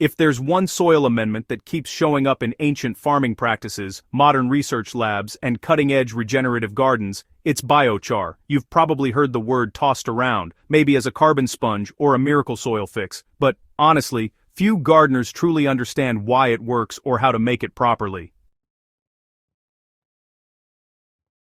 If there's one soil amendment that keeps showing up in ancient farming practices, modern research labs, and cutting-edge regenerative gardens, it's biochar. You've probably heard the word tossed around, maybe as a carbon sponge or a miracle soil fix, but honestly, few gardeners truly understand why it works or how to make it properly.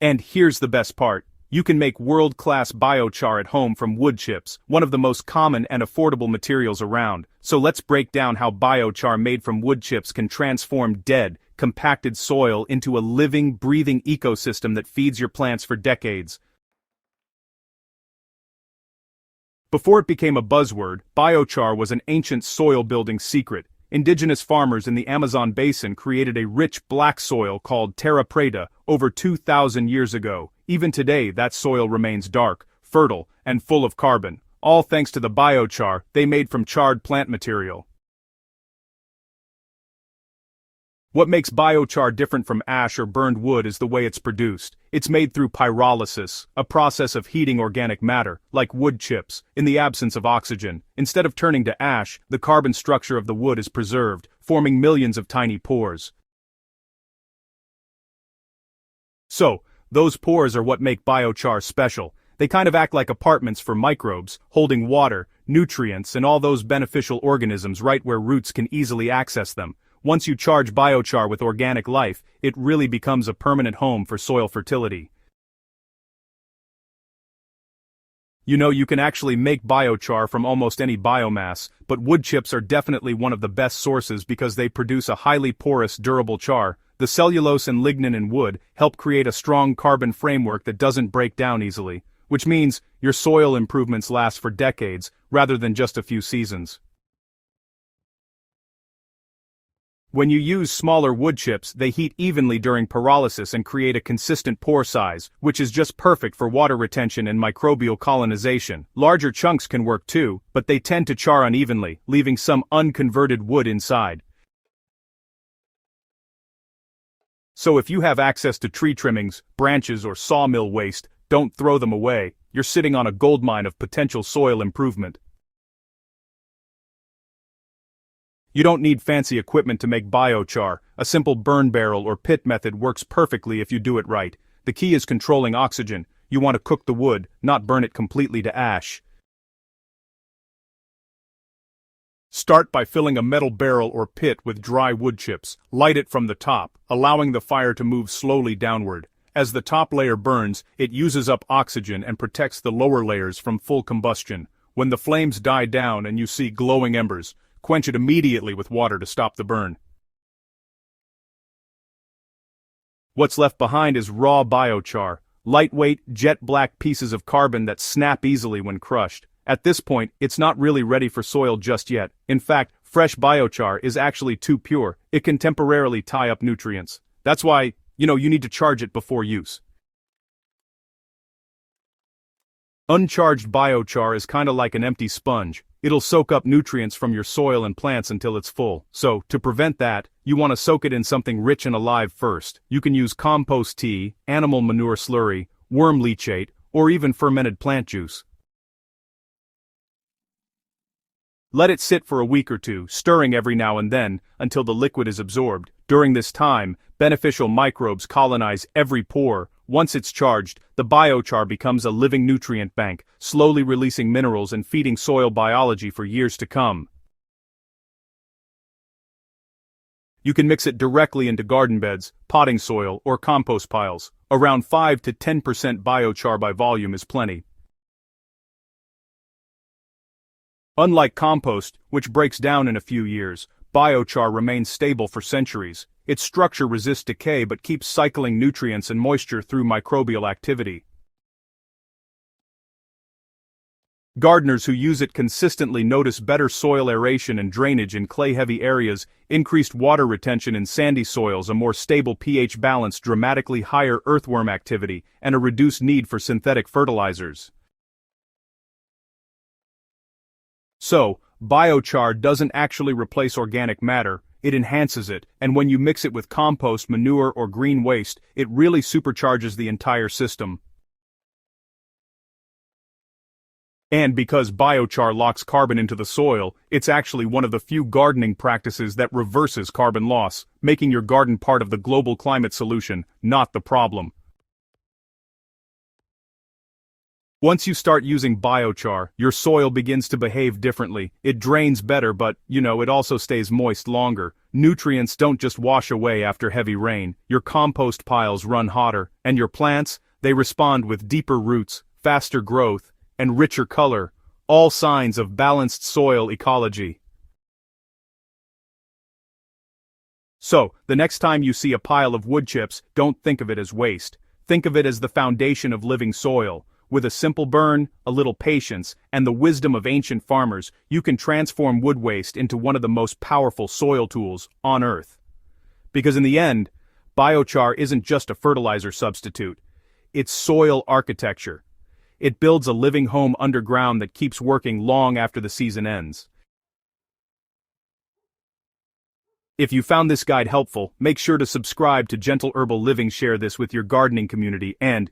And here's the best part. You can make world-class biochar at home from wood chips, one of the most common and affordable materials around. So let's break down how biochar made from wood chips can transform dead, compacted soil into a living, breathing ecosystem that feeds your plants for decades. Before it became a buzzword, biochar was an ancient soil-building secret. Indigenous farmers in the Amazon basin created a rich black soil called terra preta over 2,000 years ago. Even today, that soil remains dark, fertile, and full of carbon, all thanks to the biochar they made from charred plant material. What makes biochar different from ash or burned wood is the way it's produced. It's made through pyrolysis, a process of heating organic matter, like wood chips, in the absence of oxygen. Instead of turning to ash, the carbon structure of the wood is preserved, forming millions of tiny pores. So, those pores are what make biochar special. They kind of act like apartments for microbes, holding water, nutrients, and all those beneficial organisms right where roots can easily access them. Once you charge biochar with organic life, it really becomes a permanent home for soil fertility. You know, you can actually make biochar from almost any biomass, but wood chips are definitely one of the best sources because they produce a highly porous, durable char. The cellulose and lignin in wood help create a strong carbon framework that doesn't break down easily, which means your soil improvements last for decades, rather than just a few seasons. When you use smaller wood chips, they heat evenly during pyrolysis and create a consistent pore size, which is just perfect for water retention and microbial colonization. Larger chunks can work too, but they tend to char unevenly, leaving some unconverted wood inside. So if you have access to tree trimmings, branches, or sawmill waste, don't throw them away. You're sitting on a goldmine of potential soil improvement. You don't need fancy equipment to make biochar. A simple burn barrel or pit method works perfectly if you do it right. The key is controlling oxygen. You want to cook the wood, not burn it completely to ash. Start by filling a metal barrel or pit with dry wood chips. Light it from the top, allowing the fire to move slowly downward. As the top layer burns, it uses up oxygen and protects the lower layers from full combustion. When the flames die down and you see glowing embers, quench it immediately with water to stop the burn. What's left behind is raw biochar, lightweight, jet-black pieces of carbon that snap easily when crushed. At this point, it's not really ready for soil just yet. In fact, fresh biochar is actually too pure. It can temporarily tie up nutrients. That's why, you need to charge it before use. Uncharged biochar is kinda like an empty sponge. It'll soak up nutrients from your soil and plants until it's full. So, to prevent that, you want to soak it in something rich and alive first. You can use compost tea, animal manure slurry, worm leachate, or even fermented plant juice. Let it sit for a week or two, stirring every now and then, until the liquid is absorbed. During this time, beneficial microbes colonize every pore. Once it's charged, the biochar becomes a living nutrient bank, slowly releasing minerals and feeding soil biology for years to come. You can mix it directly into garden beds, potting soil, or compost piles. Around 5 to 10% biochar by volume is plenty. Unlike compost, which breaks down in a few years, biochar remains stable for centuries. Its structure resists decay but keeps cycling nutrients and moisture through microbial activity. Gardeners who use it consistently notice better soil aeration and drainage in clay-heavy areas, increased water retention in sandy soils, a more stable pH balance, dramatically higher earthworm activity, and a reduced need for synthetic fertilizers. So, biochar doesn't actually replace organic matter, it enhances it, and when you mix it with compost, manure, or green waste, it really supercharges the entire system. And because biochar locks carbon into the soil, it's actually one of the few gardening practices that reverses carbon loss, making your garden part of the global climate solution, not the problem. Once you start using biochar, your soil begins to behave differently. It drains better, but, it also stays moist longer. Nutrients don't just wash away after heavy rain. Your compost piles run hotter, and your plants, they respond with deeper roots, faster growth, and richer color, all signs of balanced soil ecology. So, the next time you see a pile of wood chips, don't think of it as waste. Think of it as the foundation of living soil. With a simple burn, a little patience, and the wisdom of ancient farmers, you can transform wood waste into one of the most powerful soil tools on Earth. Because in the end, biochar isn't just a fertilizer substitute. It's soil architecture. It builds a living home underground that keeps working long after the season ends. If you found this guide helpful, make sure to subscribe to Gentle Herbal Living, share this with your gardening community, and,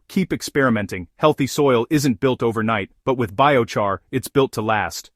keep experimenting. Healthy soil isn't built overnight, but with biochar, it's built to last.